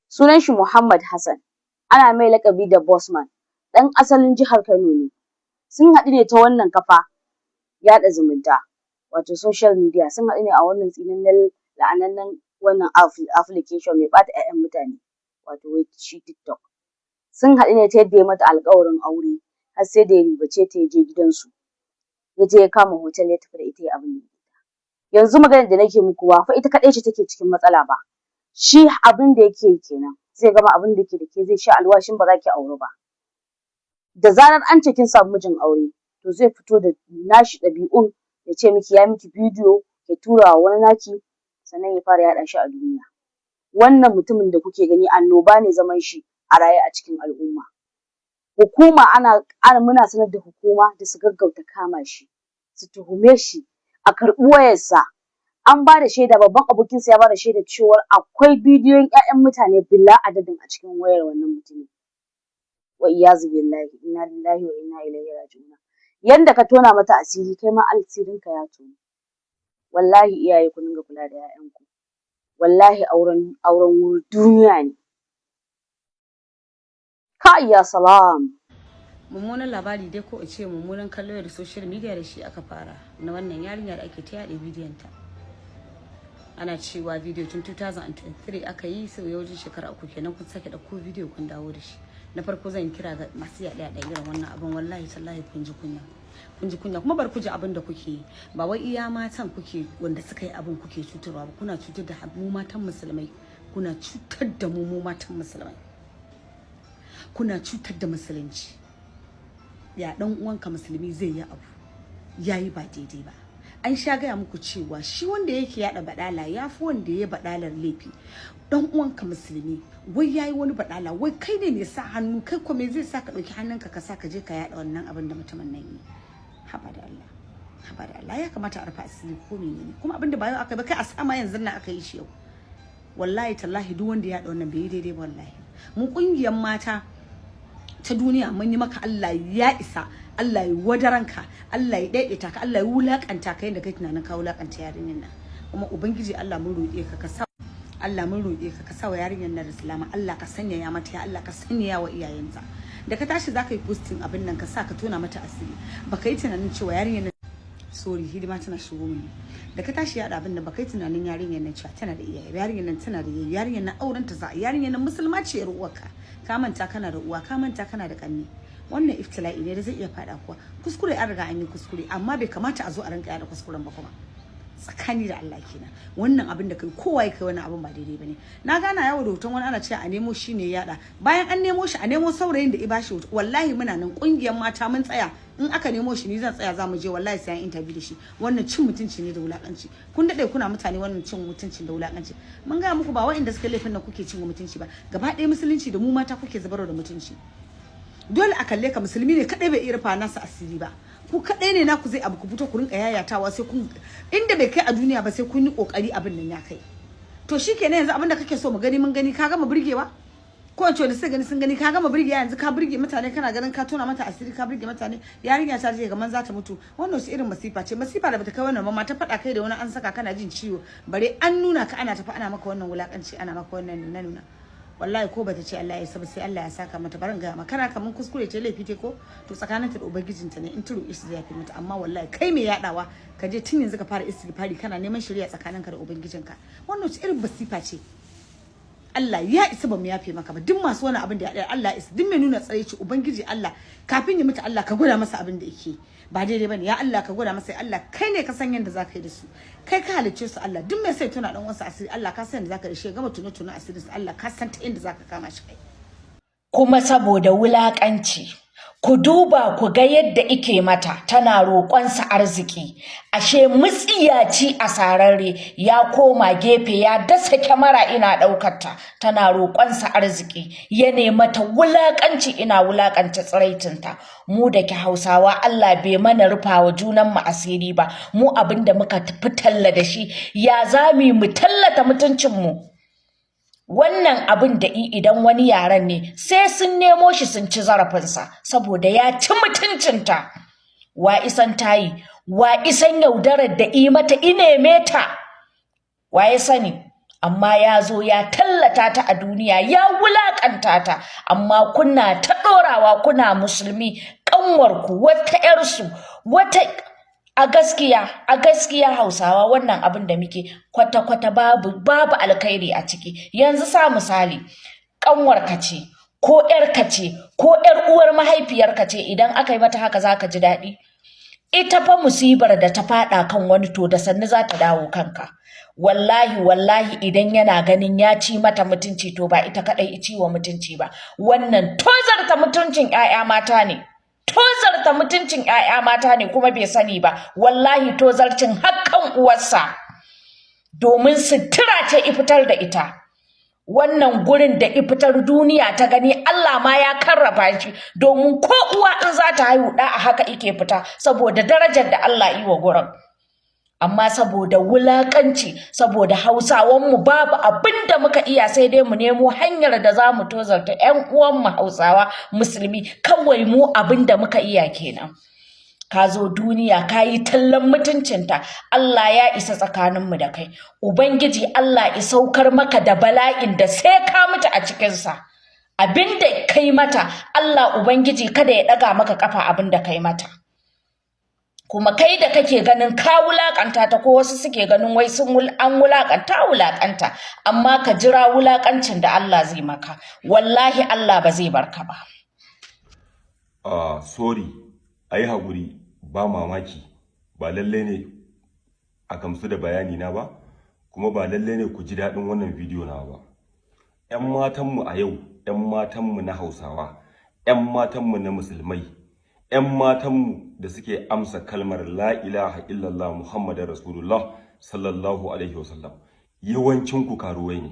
Sunan shi Muhammad Hassan, ana mai laƙabi da Bossman, ɗan asalin jihar Kano ne. Sun haɗu ne ta wannan kafa yaɗa zumunta, wato social media. Sun haɗu ne a wannan tsinannen la'anannen wannan application mai ɓata 'ya'yan mutane, wato wai shi TikTok. Sun haɗu ne ta yadda ya mata alƙawarin aure, har sai da ya ribace ta ya je gidansu, ya je ya kama hotel ya tafi da ita ya abin da ita. Yanzu maganar da nake muku ba fa ita kaɗai ce take cikin matsala ba. Shi abin da yake yi kenan, zai gama abin da yake da ke zai sha alwashin ba za ki auri ba. Da zarar an ce kin samu mijin aure, to zai fito da nashi ɗabi'un ya ce miki ya miki bidiyo ya tura wa wani naki, sannan ya fara yaɗa shi a duniya. Wannan mutumin da kuke gani annoba ne zaman shi a raye a cikin al'umma. Hukuma muna sanar da hukuma da su gaggauta kama shi, su tuhume shi, a karɓi wayarsa. An ba da shaida, babban abokinsa ya ba da shaida cewar akwai bidiyon 'ya'yan mutane bila adadin a cikin wayar wannan mutumin. Wa iyazu billahi, inna lillahi wa inna ilaihi raji'un. Yanda ka tona mata asiri, kai ma asirinka ya tono. Wallahi iyaye ku dinga kula da 'ya'yanku. Wallahi auren wuri duniya ne. Kai ya salam. Mummunan labari dai ko a ce mummunan kallo da social media da shi aka fara na wannan yarinya da ake ta yaɗa bidiyon ta. Ana cewa bidiyo tun 2023 aka yi, sau wajen shekara 3 kenan kun sake ɗauko bidiyo kun dawo da shi. Na farko zan kira ga masu yaɗa irin wannan abin, wallahi tallahi kun ji kunya kuma bar ku ji abin da kuke yi. Ba wai iya matan kuke wanda suka yi abin kuke cutarwa ba, kuna cutar da mu matan musulmai, kuna cutar da mu matan musulmai, kuna cutar da musulunci. Ya dan uwanka musulmi zai yi abu yayi ba daidai ba. An sha gaya muku cewa shi wanda yake yada badala yafi wanda ya badalar laifi. Dan uwanka musulmi wai yayi wani badala, wai kai ne mai sa hannu, kai ko me zai sa ka dauki hannunka ka sa ka je ka yada wannan abin da mutumin nan yi. Haba da Allah, ya kamata a rufa asiri ko menene, kuma abin da ba yau aka ba kai a sama yanzu nan aka yi shi yau. Wallahi tallahi duk wanda ya yada wannan bai yi daidai ba. Wallahi mu kungiyar mata ta duniya mun yi maka Allah ya isa, Allah ya wadaranka, Allah ya daidaita ka, Allah ya wulakanta ka yadda kai tunanin ka wulakanta yarinyar nan. Kuma ubangiji Allah mun roƙe ka ka sa wa yarinyar nan Islama, Allah ka sanya mata, ya Allah ka sanya wa iyayenta. Da ka tashi zaka yi posting abin nan ka sa ka tona mata asiri, baka yi tunanin cewa yarinyar nan hidima tana shigo mini. Da ka tashi yada abin da baka yi tunanin yarinyar nan cewa tana da iyaye, yarinyar nan tana da iyaye, yarinyar nan auren ta za, yarinyar nan musulma ce, yar uwarka. Ka manta kana da uwa, ka manta kana da kanni. Wannan iftila'i ne da zai iya fada kuwa. Kuskure an riga an yi kuskure, amma bai kamata a zo a rinka yada kuskuren ba kuma. Tsakani da Allah kenan. Wannan abin da kai kowa ya kai wannan abin ba daidai bane. Na gana yawo da hoton wani ana cewa a nemo shi ne yada. Bayan an nemo shi, a nemo saurayin da i bashi hoto. Wallahi muna nan kungiyar mata mun tsaya. In aka nemo shi ni zan tsaya za mu je, wallahi sai an interview da shi. Wannan cin mutunci ne da wulakanci. Kun dade kuna mutane wannan cin mutuncin da wulakanci. Mun ga muku ba waɗanda suka laifin da kuke cin mutunci ba. Gaba ɗaya musulunci da mu mata kuke zubarwa da mutunci. Dole a kalle ka musulmi ne kadai bai iya rufa nasa asiri ba. Ku kadai ne naku zai abu ku fito ku rinka yayatawa, sai kun inda bai kai a duniya ba sai kun yi kokari abin nan ya kai. To shikenan yanzu abin da kake so mu gani mun gani, ka gama burgewa? Ko wace wanda sai gani sun gani ka gama burgewa, yanzu ka burge mutane, kana ganin ka tona mata asiri, ka burge mutane. Yarinya ta je gaman za ta mutu. Wannan su irin masifa ce, masifa da bata kai wannan ba, ma ta fada kai da wani an saka kana jin ciwo, bare an nuna ka ana tafi ana maka wannan wulakanci, ana maka wannan nuna. Wallahi ko bata ce Allah ya saba sai Allah ya saka mata, barin ga makara kaman kuskure ce, laifi ce ko to tsakaninta da ubangijinta ne, in turu isi ya fi mata. Amma wallahi kai mai yadawa ka je tun yanzu ka fara istighfari, kana neman shari'a tsakaninka da ubangijinka. Wannan ce irin basifa ce. Allah ya isa ba mu yafe maka ba. Duk masu wani abin da ya Allah ya isa, duk mai nuna tsareci ubangiji Allah kafin ya mutu Allah ka gwada masa abin da yake ba daidai bane. Ya Allah ka gwada masa, Allah kai ne ka san yanda zaka yi da su, kai ka halicce su. Allah duk mai sai tuna dan wasu asiri, Allah ka san yanda zaka yi shi, gama tuna asirin su, Allah ka san ta inda zaka kama shi kai. Kuma saboda wulakanci ku duba ku ga yadda ike mata, tana roƙonsa arziki, ashe mutsiyaci asararre ya koma gefe ya dasa kyamara ina ɗaukarta, tana roƙonsa arziki, ya mata wulaƙanci ina wulaƙanta tsiraitinta. Mu da ke Hausawa Allah bai mana rufa wa junanmu asiri ba, mu abinda muka tafi talla da shi ya zami mu tallata mutuncinmu. Wannan abin da idan wani yaran ne sai sun nemo shi sun ci zarafinsa saboda ya ci mutuncinta. Wa isan tayi, wa isan yaudarar da mata ineme ta, wa ya sani. amma ya zo ya tallata ta a duniya, ya wulaƙanta ta, amma kuna ta ɗorawa kuna musulmi ƙanwarku wata ƴarsu wata. A gaskiya Hausawa wannan abin da muke kwata-kwata babu alkhairi a ciki. Yanzu sa misali, ƙanwarka ce ko ƴarka ce ko ƴar uwar mahaifiyarka ce, idan aka yi mata haka zaka ji daɗi? Ita fa musibar da ta faɗa kan wani to da sannu za ta dawo kanka. Wallahi idan yana ganin ya ci mata mutunci to ba ita kaɗai ci wa mutunci ba. Wannan tozarta mutuncin 'ya'ya mata ne. Tozarta mutuncin 'ya'ya mata ne kuma bai sani ba. Wallahi tozarcin haƙƙan uwarsa. Domin sutura ce ifitar da ita. Wannan gurin da ifitar duniya ta gani Allah ma ya karraba shi, domin ko uwa in za ta haihu ɗa a haka ike fita saboda darajar da Allah yi wa gurin. Amma saboda wulaƙanci, saboda Hausawanmu babu abin da muka iya sai dai mu nemo hanyar da za mu tozarta 'yan uwanmu Hausawa musulmi, kawai mu abin da muka iya kenan. Ka zo duniya ka yi tallan mutuncinta, Allah ya isa tsakaninmu da kai. Ubangiji Allah ya saukar maka da bala'in da sai ka mutu a cikinsa. Abin da kai mata, Allah Ubangiji kada ya ɗaga maka ƙafa abin da kai mata. Kuma kai da kake ganin ka wulaƙanta ta, ko wasu suke ganin wai an wulaƙanta, amma ka jira wulaƙancin da Allah zai maka. Wallahi Allah ba zai barka ba. Sorry, ayi haƙuri, ba mamaki, ba lalle ne a gamsu da bayani na ba, kuma ba lalle ne ku ji daɗin wannan bidiyo na ba. 'Yan matanmu a yau, 'yan matanmu na Hausawa, 'yan matanmu na musulmai, 'yan matanmu da suke amsa kalmar la ilaha illallah Muhammadar Rasulullah sallallahu alaihi wasallam, yawancin ku karuwai ne.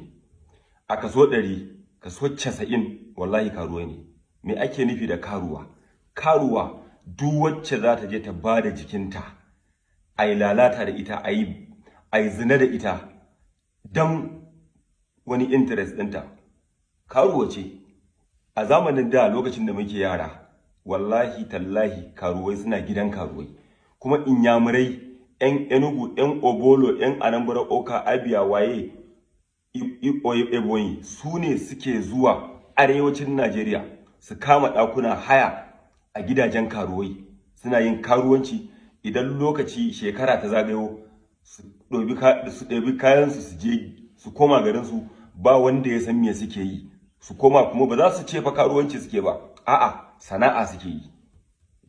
A kaso 100, kaso 90 wallahi karuwai ne. Me ake nufi da karuwa? Karuwa duk wacce za ta je ta bada jikinta ai lalata da ita, ai zina da ita dan wani interest ɗinta, karuwa ce. A zamanin da, lokacin da muke yara, wallahi tallahi karuwai suna gidan karuwai, kuma inyamurai, 'yan Enugu, 'yan Obolo, 'yan Anambra, Oka, Abia, waye, Ebonyi, su ne suke zuwa arewacin Najeriya su kama ɗakuna haya a gidajen karuwai, suna yin karuwanci. Idan lokaci shekara ta zagayo, su ɗabi kayansu su je su koma garinsu, ba wanda ya san me suke yi. Su koma kuma ba za su ce fa karuwanci suke ba, a'a sana'a suke yi.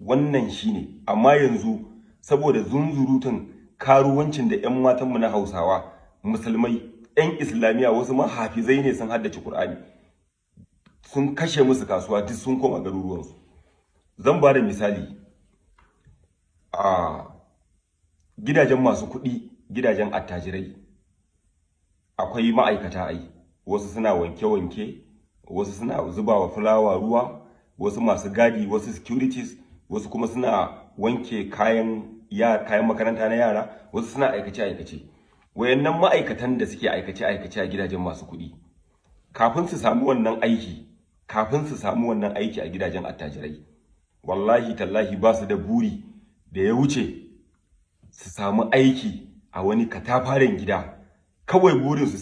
Wannan shine. Amma yanzu saboda zunzurutun karuwancin da 'yan matanmu na Hausawa musulmai, 'yan Islamiyya, wasu ma hafizai ne, sun haddace Kur'ani, sun kashe musu kasuwa, duk sun koma garuruwansu. Zan ba da misali a gidajen masu kuɗi, gidajen attajirai, akwai ma'aikata ai, wasu suna wanke-wanke, wasu suna zubawa fulawa ruwa, wasu masu gadi, wasu securities, wasu kuma suna wanke kayan makaranta na yara, wasu suna aikace-aikace. Wayannan ma'aikatan da suke aikace-aikace a gidajen masu kuɗi, kafin su samu wannan aiki a gidajen attajirai, wallahi tallahi ba su da buri da ya wuce su samu aiki a wani katafaren gida. Kawai burinsu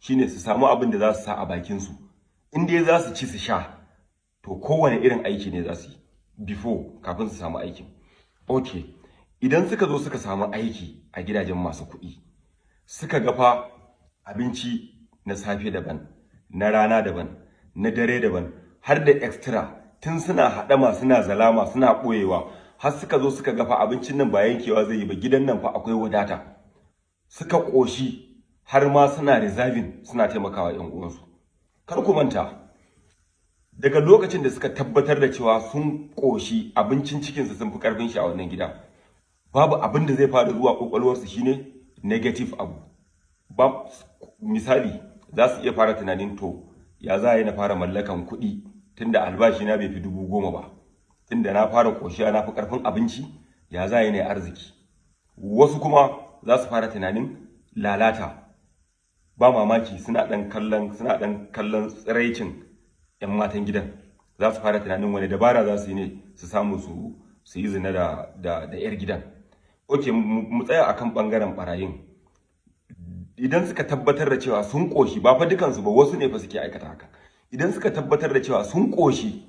shine su samu abin da za su sa a bakinsu. In dai za su ci su sha, to kowane irin aiki ne za su yi kafin su samu aikin. Okay, idan suka zo suka samu aiki a gidajen masu kuɗi, suka ga fa abinci na safe daban, na rana daban, na dare daban, har da extra, tun suna haɗama, suna zalama, suna ɓoyewa, har suka zo suka ga fa abincin nan ba yankewa zai yi ba, gidan nan fa akwai wadata. Suka ƙoshi, har ma suna reserving, suna taimakawa 'yan uwansu. Kar ku manta, daga lokacin da suka tabbatar da cewa sun ƙoshi, abincin cikinsu sun fi ƙarfin shi a wannan gida, babu abin da zai fara zuwa ƙwaƙwalwarsu shine negative abu. Misali, za su iya fara tunanin, to ya za a yi na fara mallakan kuɗi tunda albashi na bai fi 10,000 ba, tunda na fara ƙoshiya, na fi ƙarfin abinci, ya za a yi na arziki. Wasu kuma za su fara tunanin lalata. Ba mamaki suna ɗan kallon tsiraicin 'yan matan gidan, za su fara tunanin wani dabara za su yi ne su samu su yi zina da 'yar gidan. Ok, mu tsaya akan ɓangaren ɓarayin. idan suka tabbatar da cewa sun koshi, ba fa dukansu ba, wasu ne fa suke aikata haka, idan suka tabbatar da cewa sun koshi,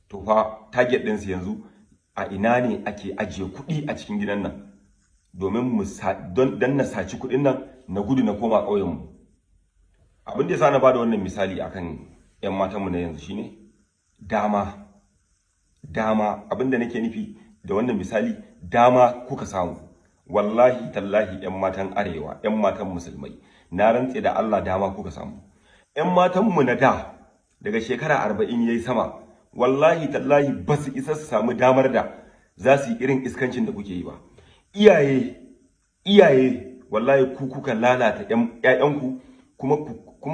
to fa target ɗinsu yanzu a ina ne ake ajiye kuɗi a cikin gidan nan domin don na saci kuɗin nan na gudu na koma ƙauyenmu. Abin da ya sa na bada wannan misali akan 'yan matanmu na yanzu shine dama. Abin da nake nufi da wannan misali, dama kuka samu. Wallahi tallahi 'yan matan arewa, 'yan matan musulmai, na rantse da Allah dama kuka samu. 'Yan matanmu na da daga shekara 40 yayi sama, wallahi tallahi ba su isa su samu damar da za su yi irin iskancin da kuke yi ba. Iyaye wallahi ku kuka lalata 'ya'yanku kuma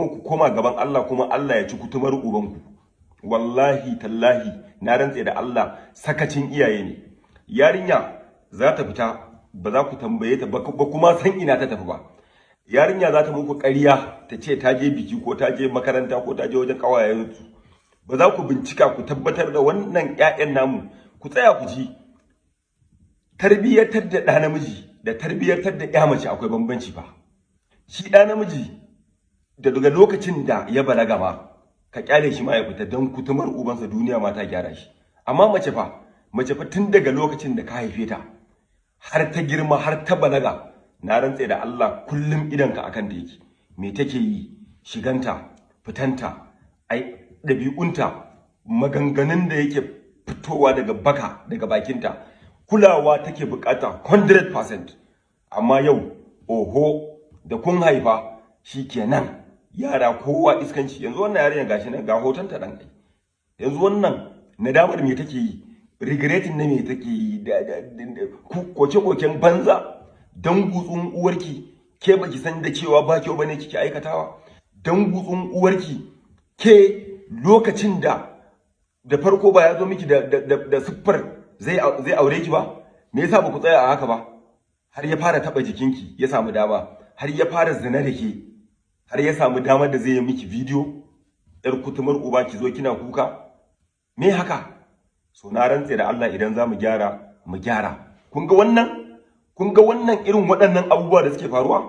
ku koma gaban Allah, kuma Allah ya ci kutumar ubanku. Wallahi tallahi na rantse da Allah sakacin iyaye ne. Yarinya za ta fita, ba za ku tambaye ta ba kuma san ina ta tafi ba. Yarinya za ta muku ƙarya ta ce ta je biki ko ta je makaranta ko ta je wajen ƙawayensu, ba za ku bincika ku tabbatar da wannan 'ya'yan namu. Ku tsaya ku ji, tarbiyyatar da ɗa namiji da tarbiyyatar da 'ya mace akwai bambanci fa. Shi ɗa namiji da daga lokacin da ya balaga ma ka kyale shi ma ya fita, don kutumar ubansa duniya ma ta gyara shi. Amma mace fa tun daga lokacin da ka haife ta har ta girma har ta balaga, na rantse da Allah kullum idanka akan ta yake. Me take yi, shiganta, fitanta, ai ɗabi'unta, maganganun da yake fitowa daga bakinta, kulawa take bukata 100%. Amma yau oho, da kun haifa shikenan yara kowa iskanci. Yanzu wannan yarinya gashi nan ga hotonta dan kai. Yanzu wannan nadamar me take yi, regretting na me take yi, da koke-koken banza, dan gutsun uwarki ke baki san da cewa ba kyau bane kike aikatawa. Dan gutsun uwarki ke lokacin da farko ba ya zo miki da siffar zai aure ki ba, me yasa ba ku tsaya a haka ba, har ya fara taba jikinki, ya samu dama, har ya fara zina da ke, har ya samu damar da zai yi miki bidiyo, yar kutumar uba ki zo kina kuka. Me haka? So na rantse da Allah idan za mu gyara. Kun ga wannan irin waɗannan abubuwa da suke faruwa,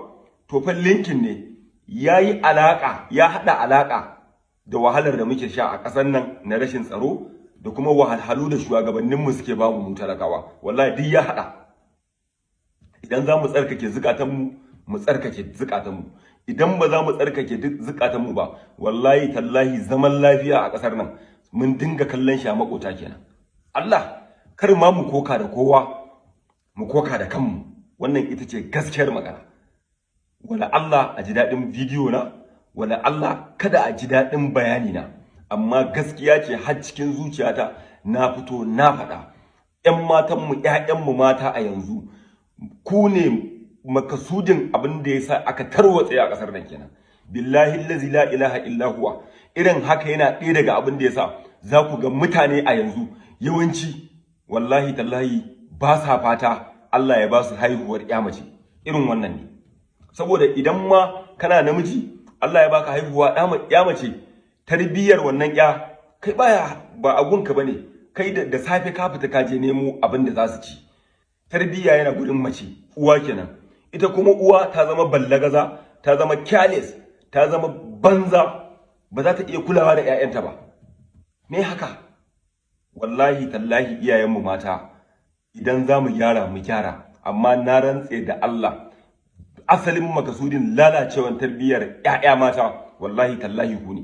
to fa linkin ne ya haɗa alaƙa da wahalar da muke sha a ƙasar nan na rashin tsaro, da kuma wahalhalu da shugabanninmu suke bamu mu talakawa. Wallahi duk ya haɗa. Idan za mu tsarkake zukatanmu, mu tsarkake zukatanmu. Idan ba za mu tsarkake zukatanmu ba, wallahi tallahi zaman lafiya a ƙasar nan mun dinga kallon shi a makota kenan. Allah, kar ma mu koka da kowa, mu koka da kanmu. Wannan ita ce gaskiyar magana. Wala Allah a ji daɗin bidiyo na, wala Allah kada a ji daɗin bayani na, amma gaskiya ce har cikin zuciyata na fito na faɗa. 'Yan matanmu, 'ya'yanmu mata a yanzu, ku ne makasudin abin da yasa aka tarwatse a ƙasar nan kenan. Billahi allazi la ilaha illa huwa. Irin haka yana ɗaya daga abin da yasa za ku ga mutane a yanzu yawanci wallahi tallahi ba sa fata Allah ya ba su haihuwar 'ya mace. Irin wannan ne. Saboda idan ma kana namiji Allah ya baka haihuwa 'ya mace, tarbiyyar wannan 'ya kai ba agunka bane. Kai da safe ka fita ka je nemo abin da za su ci. Tarbiyya yana gurin mace, uwa kenan. Ita kuma uwa ta zama ballagaza, ta zama careless, ta zama banza, ba za ta iya kulawa da 'ya'yanta ba. Me haka? Wallahi tallahi iyayenmu mata, idan za mu gyara, amma na rantse da Allah, asalin makasudin lalacewar tarbiyyar 'ya'ya mata, wallahi tallahi ku ne.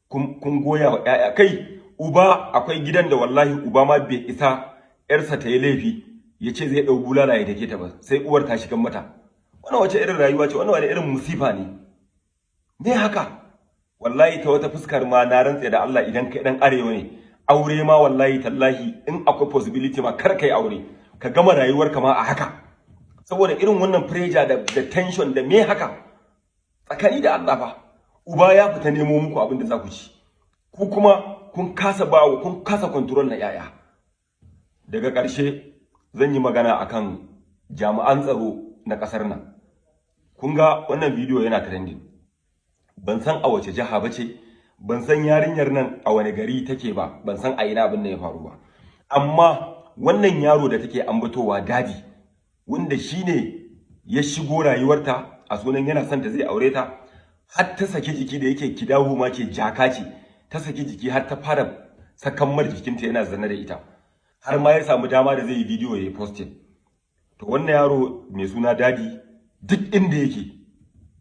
Kun goya wa 'ya'ya kai. Uba, akwai gidan da wallahi uba ma bai isa 'yarsa ta yi laifi ya ce zai ɗau bulala ya take ta ba, sai uwar ta shigan mata. Wannan wace irin rayuwa ce, wannan wani irin musifa ne. Me haka? Wallahi ta wata fuskar ma na rantse da Allah, idan kai dan arewa ne, aure ma wallahi tallahi in akwai possibility ma kar kai aure, ka gama rayuwarka ma a haka. Saboda irin wannan pressure da tension da me haka? Tsakani da Allah fa, uba ya fita nemo muku abin da za ku ci. Ku kuma kun kasa control na 'ya'ya. Daga ƙarshe zan yi magana akan jami'an tsaro na ƙasar nan. Kun ga wannan bidiyo yana trending. Ban san a wace jiha ba ce, ban san yarinyar nan a wani gari take ba, ban san a ina abin da ya faru ba. Amma wannan yaro da take ambatowa Dadi, wanda shine ya shigo rayuwarta a sunan yana son ta zai aure ta, har ta saki jiki da yake kidahu ma ce jaka ce, ta saki jiki har ta fara sakan mar jikinta yana zanne da ita, har ma ya samu dama da zai yi bidiyo ya yi posting. To wannan yaro mai suna Dadi duk inda yake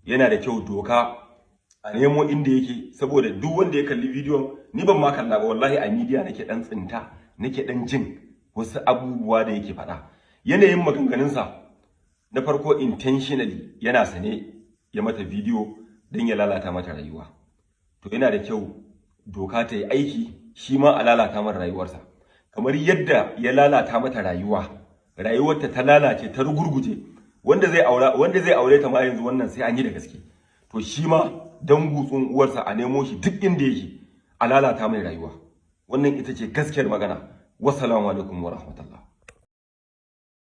yana da kyau doka a nemo inda yake, saboda duk wanda ya kalli bidiyon, ni ban ma kalla ba wallahi, a media nake dan tsinta, nake dan jin wasu abubuwa da yake faɗa. Yanayin maganganunsa na farko intentionally yana sane ya mata bidiyo don ya lalata mata rayuwa. To yana da kyau doka ta yi aiki, shi ma a lalata mata rayuwarsa, kamar yadda ya lalata mata rayuwarta ta lalace ta rugurguje. Wanda zai aure ta ma yanzu wannan sai an yi da gaske. To shi ma dan gutsun uwarsa a nemo shi duk inda yake a lalata mai rayuwa. Wannan ita ce gaskiyar magana. Wassalamu alaikum wa rahmatullah.